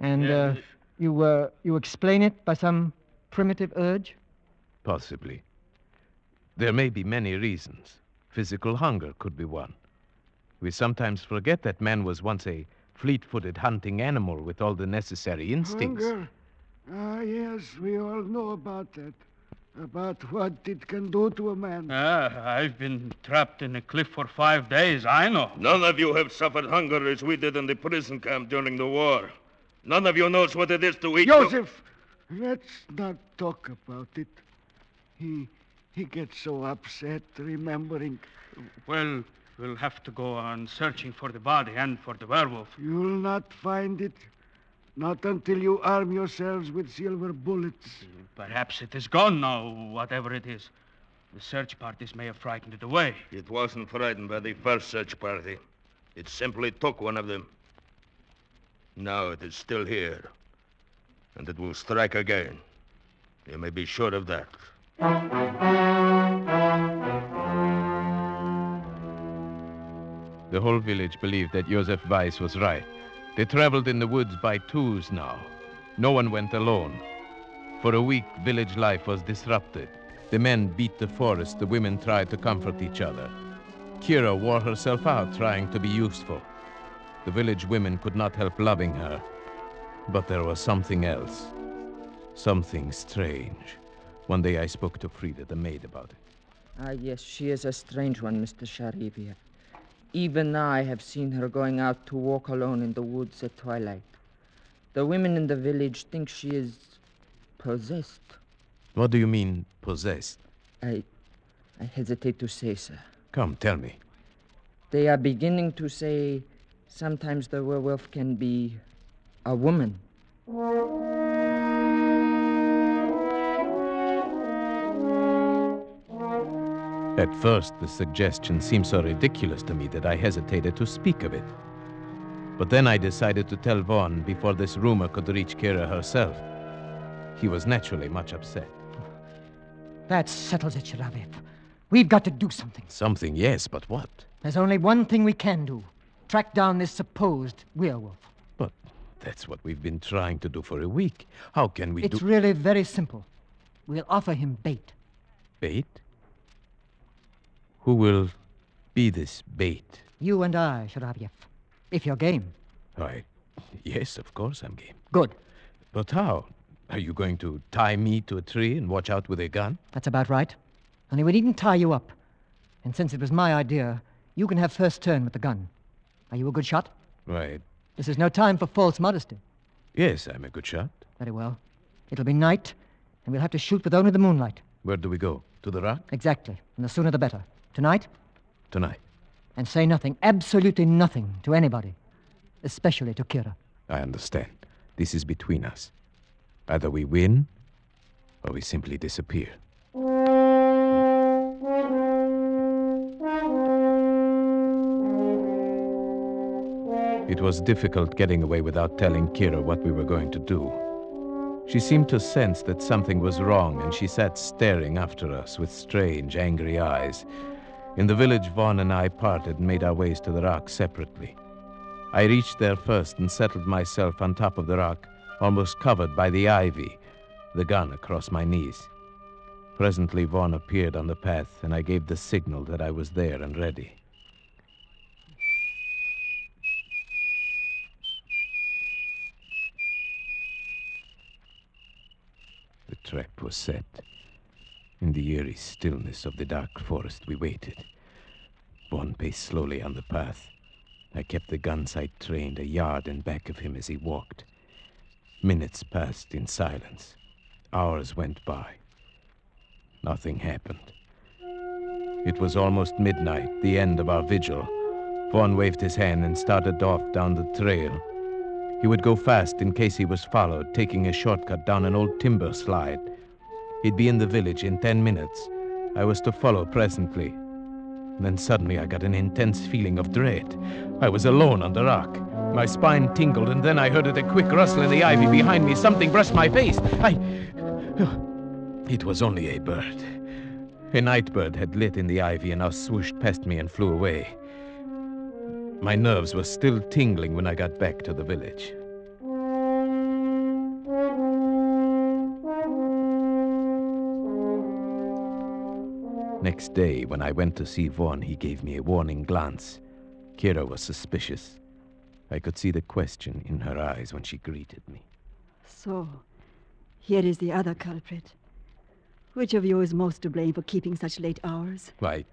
And you explain it by some primitive urge? Possibly. There may be many reasons. Physical hunger could be one. We sometimes forget that man was once a fleet-footed hunting animal with all the necessary instincts. Hunger? Yes, we all know about that. About what it can do to a man. I've been trapped in a cliff for 5 days, I know. None of you have suffered hunger as we did in the prison camp during the war. None of you knows what it is to eat. Joseph, let's not talk about it. He gets so upset remembering. Well, we'll have to go on searching for the body and for the werewolf. You'll not find it. Not until you arm yourselves with silver bullets. Perhaps it is gone now, whatever it is. The search parties may have frightened it away. It wasn't frightened by the first search party. It simply took one of them. Now it is still here. And it will strike again. You may be sure of that. The whole village believed that Josef Weiss was right. They traveled in the woods by twos now. No one went alone. For a week, village life was disrupted. The men beat the forest, the women tried to comfort each other. Kira wore herself out trying to be useful. The village women could not help loving her. But there was something else. Something strange. One day I spoke to Frida, the maid, about it. Yes, she is a strange one, Mr. Sharavyev. Even I have seen her going out to walk alone in the woods at twilight. The women in the village think she is possessed. What do you mean, possessed? I hesitate to say, sir. Come, tell me. They are beginning to say sometimes the werewolf can be a woman. At first, the suggestion seemed so ridiculous to me that I hesitated to speak of it. But then I decided to tell Vaughn before this rumor could reach Kira herself. He was naturally much upset. That settles it, Sharavyev. We've got to do something. Something, yes, but what? There's only one thing we can do. Track down this supposed werewolf. That's what we've been trying to do for a week. How can we It's really very simple. We'll offer him bait. Bait? Who will be this bait? You and I, Sharavyev. If you're game. Why, yes, of course I'm game. Good. But how? Are you going to tie me to a tree and watch out with a gun? That's about right. Only we needn't tie you up. And since it was my idea, you can have first turn with the gun. Are you a good shot? Right. This is no time for false modesty. Yes, I'm a good shot. Very well. It'll be night, and we'll have to shoot with only the moonlight. Where do we go? To the rock? Exactly. And the sooner the better. Tonight? Tonight. And say nothing, absolutely nothing, to anybody. Especially to Kira. I understand. This is between us. Either we win, or we simply disappear. It was difficult getting away without telling Kira what we were going to do. She seemed to sense that something was wrong, and she sat staring after us with strange, angry eyes. In the village, Vaughn and I parted and made our ways to the rock separately. I reached there first and settled myself on top of the rock, almost covered by the ivy, the gun across my knees. Presently, Vaughn appeared on the path, and I gave the signal that I was there and ready. The trap was set. In the eerie stillness of the dark forest, we waited. Vaughn paced slowly on the path. I kept the gun sight trained a yard in back of him as he walked. Minutes passed in silence. Hours went by. Nothing happened. It was almost midnight, the end of our vigil. Vaughn waved his hand and started off down the trail. He would go fast in case he was followed, taking a shortcut down an old timber slide. He'd be in the village in 10 minutes. I was to follow presently. Then suddenly I got an intense feeling of dread. I was alone on the rock. My spine tingled, and then I heard a quick rustle in the ivy behind me. Something brushed my face. It was only a bird. A night bird had lit in the ivy and now swooshed past me and flew away. My nerves were still tingling when I got back to the village. Next day, when I went to see Vaughn, he gave me a warning glance. Kira was suspicious. I could see the question in her eyes when she greeted me. So, here is the other culprit. Which of you is most to blame for keeping such late hours? Why,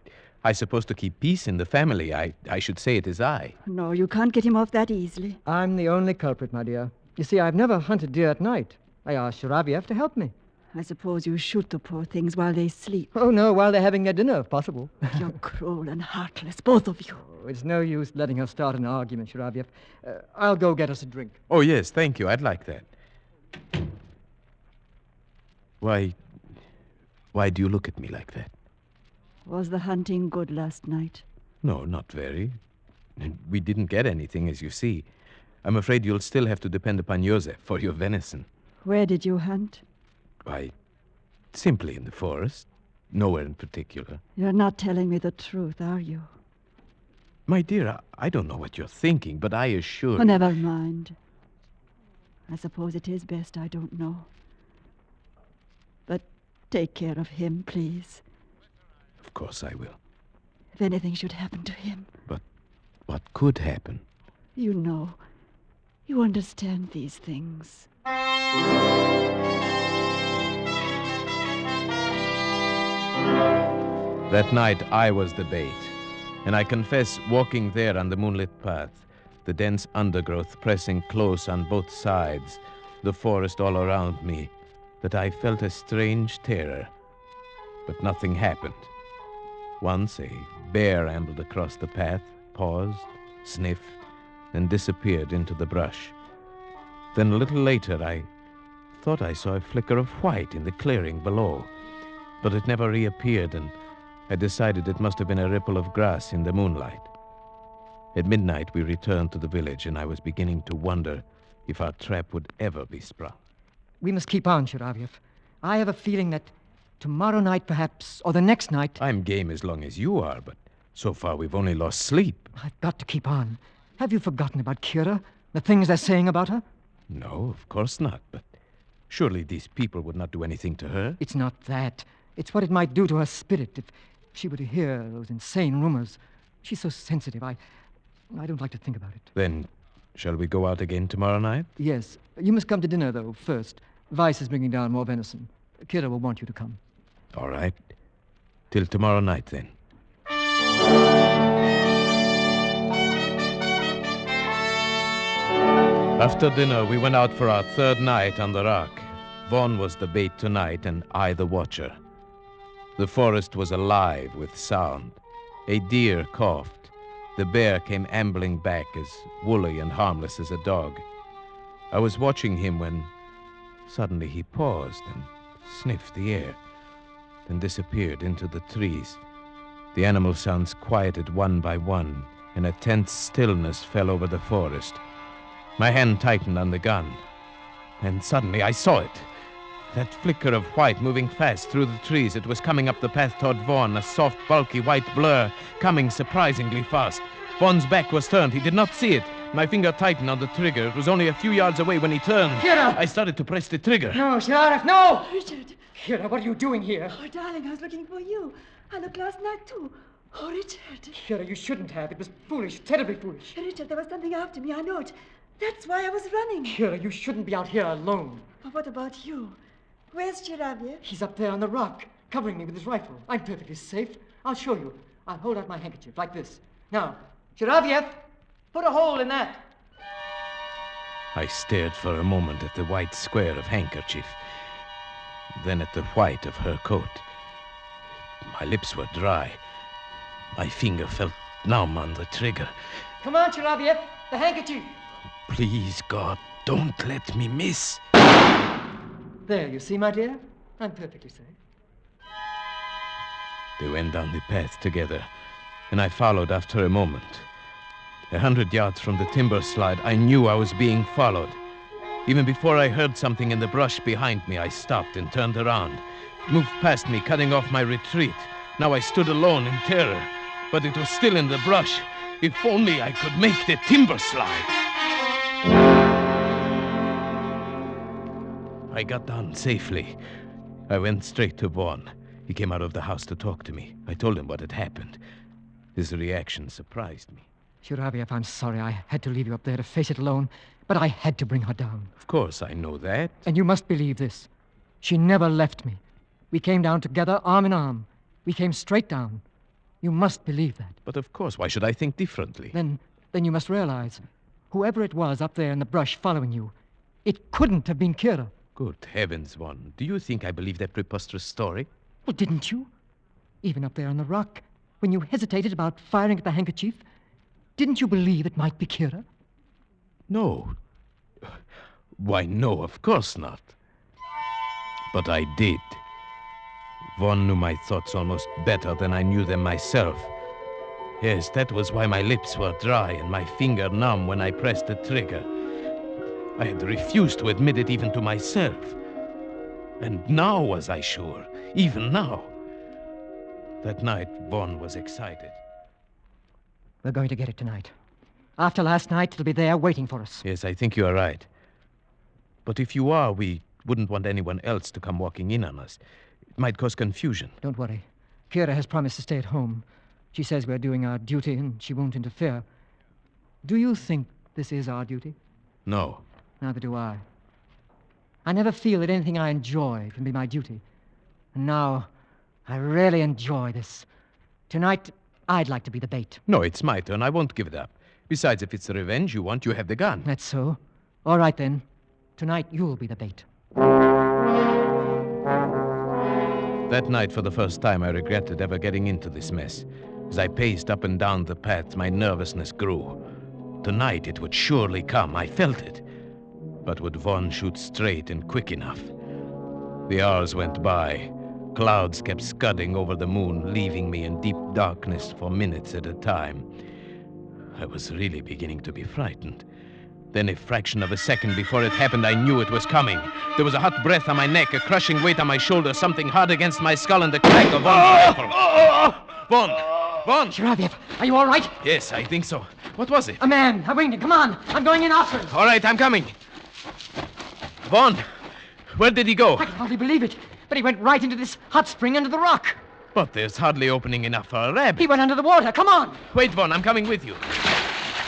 I suppose to keep peace in the family. I should say it is I. No, you can't get him off that easily. I'm the only culprit, my dear. You see, I've never hunted deer at night. I asked Sharavyev to help me. I suppose you shoot the poor things while they sleep. Oh, no, while they're having their dinner, if possible. You're cruel and heartless, both of you. Oh, it's no use letting her start an argument, Sharavyev. I'll go get us a drink. Oh, yes, thank you. I'd like that. Why do you look at me like that? Was the hunting good last night? No, not very. We didn't get anything, as you see. I'm afraid you'll still have to depend upon Joseph for your venison. Where did you hunt? Why, simply in the forest. Nowhere in particular. You're not telling me the truth, are you? My dear, I don't know what you're thinking, but I assure you... Oh, never mind. I suppose it is best I don't know. But take care of him, please. Of course I will. If anything should happen to him. But what could happen? You know. You understand these things. That night, I was the bait. And I confess, walking there on the moonlit path, the dense undergrowth pressing close on both sides, the forest all around me, that I felt a strange terror. But nothing happened. Once a bear ambled across the path, paused, sniffed, and disappeared into the brush. Then a little later, I thought I saw a flicker of white in the clearing below, but it never reappeared, and I decided it must have been a ripple of grass in the moonlight. At midnight, we returned to the village, and I was beginning to wonder if our trap would ever be sprung. We must keep on, Sharavyev. I have a feeling that tomorrow night, perhaps, or the next night... I'm game as long as you are, but so far we've only lost sleep. I've got to keep on. Have you forgotten about Kira? The things they're saying about her? No, of course not, but surely these people would not do anything to her. It's not that. It's what it might do to her spirit if she were to hear those insane rumors. She's so sensitive. I don't like to think about it. Then, shall we go out again tomorrow night? Yes. You must come to dinner, though, first. Weiss is bringing down more venison. Kira will want you to come. All right. Till tomorrow night, then. After dinner, we went out for our third night on the rock. Vaughn was the bait tonight, and I the watcher. The forest was alive with sound. A deer coughed. The bear came ambling back, as woolly and harmless as a dog. I was watching him when suddenly he paused and sniffed the air, then disappeared into the trees. The animal sounds quieted one by one, and a tense stillness fell over the forest. My hand tightened on the gun, and suddenly I saw it. That flicker of white moving fast through the trees. It was coming up the path toward Vaughn, a soft, bulky white blur, coming surprisingly fast. Vaughn's back was turned. He did not see it. My finger tightened on the trigger. It was only a few yards away when he turned. Kira! I started to press the trigger. No, Sheriff, no! Richard! Kira, what are you doing here? Oh, darling, I was looking for you. I looked last night, too. Oh, Richard. Kira, you shouldn't have. It was foolish, terribly foolish. Richard, there was something after me, I know it. That's why I was running. Kira, you shouldn't be out here alone. But what about you? Where's Chiraviev? He's up there on the rock, covering me with his rifle. I'm perfectly safe. I'll show you. I'll hold out my handkerchief, like this. Now, Chiraviev, put a hole in that. I stared for a moment at the white square of handkerchief, then at the white of her coat. My lips were dry. My finger felt numb on the trigger. Come on, Chiraviev, the handkerchief. Please, God, don't let me miss. There, you see, my dear? I'm perfectly safe. They went down the path together, and I followed after a moment. 100 yards from the timber slide, I knew I was being followed. Even before I heard something in the brush behind me, I stopped and turned around. It moved past me, cutting off my retreat. Now I stood alone in terror, but it was still in the brush. If only I could make the timber slide. I got down safely. I went straight to Vaughn. He came out of the house to talk to me. I told him what had happened. His reaction surprised me. Chiraviev, I'm sorry I had to leave you up there to face it alone, but I had to bring her down. Of course, I know that. And you must believe this. She never left me. We came down together, arm in arm. We came straight down. You must believe that. But of course, why should I think differently? Then you must realize, whoever it was up there in the brush following you, it couldn't have been Kira. Good heavens, Vaughn. Do you think I believe that preposterous story? Well, didn't you? Even up there on the rock, when you hesitated about firing at the handkerchief, didn't you believe it might be Kira? No. Why, no, of course not. But I did. Vaughn knew my thoughts almost better than I knew them myself. Yes, that was why my lips were dry and my finger numb when I pressed the trigger. I had refused to admit it even to myself. And now was I sure, even now. That night, Vaughn was excited. We're going to get it tonight. After last night, it'll be there waiting for us. Yes, I think you are right. But if you are, we wouldn't want anyone else to come walking in on us. It might cause confusion. Don't worry. Kira has promised to stay at home. She says we're doing our duty and she won't interfere. Do you think this is our duty? No. Neither do I. I never feel that anything I enjoy can be my duty. And now, I really enjoy this. Tonight, I'd like to be the bait. No, it's my turn. I won't give it up. Besides, if it's revenge you want, you have the gun. That's so. All right, then. Tonight, you'll be the bait. That night, for the first time, I regretted ever getting into this mess. As I paced up and down the path, my nervousness grew. Tonight, it would surely come. I felt it. But would Vaughn shoot straight and quick enough? The hours went by. Clouds kept scudding over the moon, leaving me in deep darkness for minutes at a time. I was really beginning to be frightened. Then, a fraction of a second before it happened, I knew it was coming. There was a hot breath on my neck, a crushing weight on my shoulder, something hard against my skull, and the crack of Vaughn's rifle. Vaughn! Chiraviev, are you all right? Yes, I think so. What was it? A man, a winged. Come on. I'm going in after him. All right, I'm coming. Vaughn, where did he go? I can hardly believe it, but he went right into this hot spring under the rock. But there's hardly opening enough for a rabbit. He went under the water. Come on. Wait, Vaughn, I'm coming with you.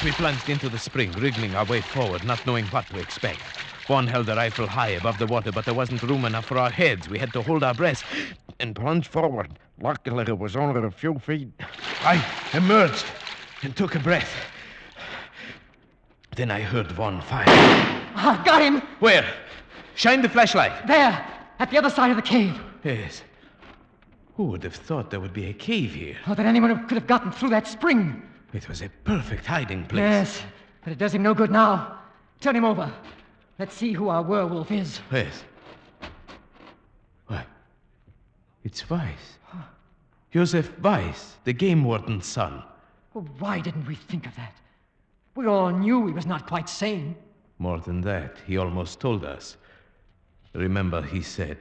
We plunged into the spring, wriggling our way forward, not knowing what to expect. Vaughn held the rifle high above the water, but there wasn't room enough for our heads. We had to hold our breath and plunge forward. Luckily, it was only a few feet. I emerged and took a breath. Then I heard Vaughn fire. Ah, got him. Where? Shine the flashlight. There, at the other side of the cave. Yes. Who would have thought there would be a cave here? Or that anyone could have gotten through that spring. It was a perfect hiding place. Yes, but it does him no good now. Turn him over. Let's see who our werewolf is. Yes. Why? It's Weiss. Joseph Weiss, the game warden's son. Well, why didn't we think of that? We all knew he was not quite sane. More than that, he almost told us. Remember, he said,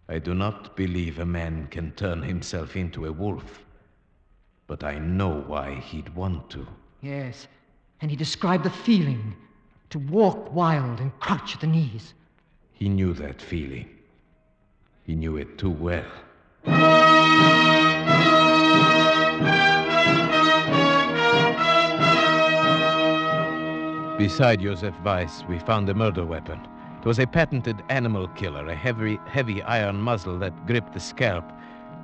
I do not believe a man can turn himself into a wolf, but I know why he'd want to. Yes, and he described the feeling to walk wild and crouch at the knees. He knew that feeling. He knew it too well. Beside Joseph Weiss, we found a murder weapon. It was a patented animal killer, a heavy iron muzzle that gripped the scalp,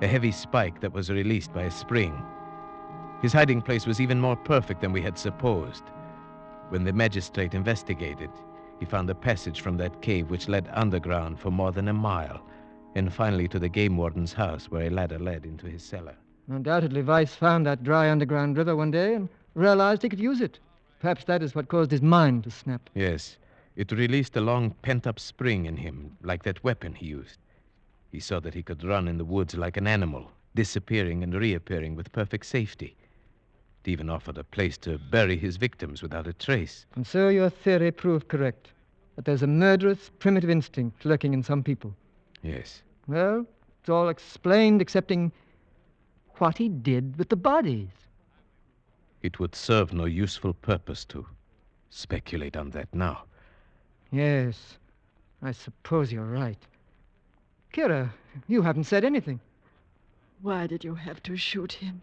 a heavy spike that was released by a spring. His hiding place was even more perfect than we had supposed. When the magistrate investigated, he found a passage from that cave which led underground for more than a mile, and finally to the game warden's house, where a ladder led into his cellar. Undoubtedly, Weiss found that dry underground river one day and realized he could use it. Perhaps that is what caused his mind to snap. Yes, it released a long pent-up spring in him, like that weapon he used. He saw that he could run in the woods like an animal, disappearing and reappearing with perfect safety. It even offered a place to bury his victims without a trace. And so your theory proved correct, that there's a murderous, primitive instinct lurking in some people. Yes. Well, it's all explained excepting what he did with the bodies. It would serve no useful purpose to speculate on that now. Yes, I suppose you're right. Kira, you haven't said anything. Why did you have to shoot him?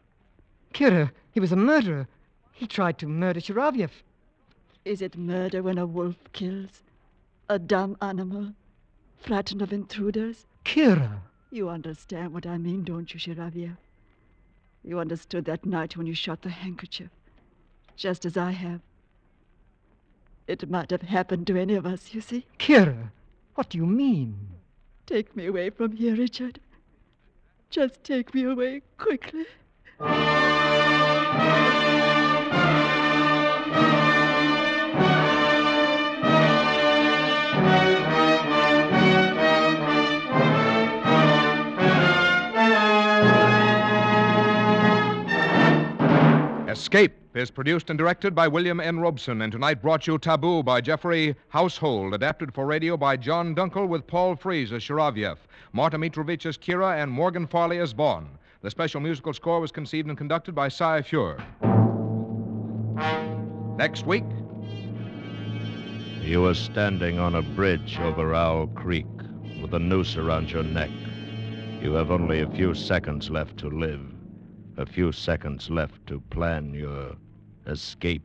Kira, he was a murderer. He tried to murder Shiravyev. Is it murder when a wolf kills? A dumb animal? Frightened of intruders? Kira! You understand what I mean, don't you, Shiravyev? You understood that night when you shot the handkerchief, just as I have. It might have happened to any of us, you see. Kira, what do you mean? Take me away from here, Richard. Just take me away quickly. Escape is produced and directed by William N. Robeson, and tonight brought you Taboo by Jeffrey Household, adapted for radio by John Dunkel with Paul Frees as Shiravyev, Marta Mitrovich as Kira, and Morgan Farley as Vaughn. The special musical score was conceived and conducted by Cy Feuer. Next week. You were standing on a bridge over Owl Creek with a noose around your neck. You have only a few seconds left to live. A few seconds left to plan your escape.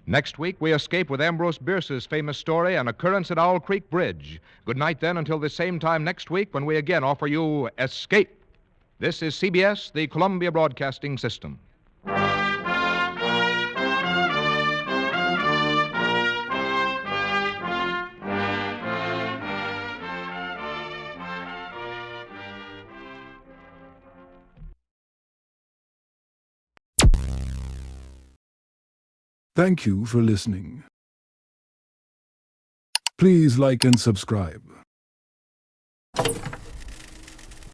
Next week, we escape with Ambrose Bierce's famous story, An Occurrence at Owl Creek Bridge. Good night, then, until the same time next week when we again offer you Escape. This is CBS, the Columbia Broadcasting System. Thank you for listening. Please like and subscribe.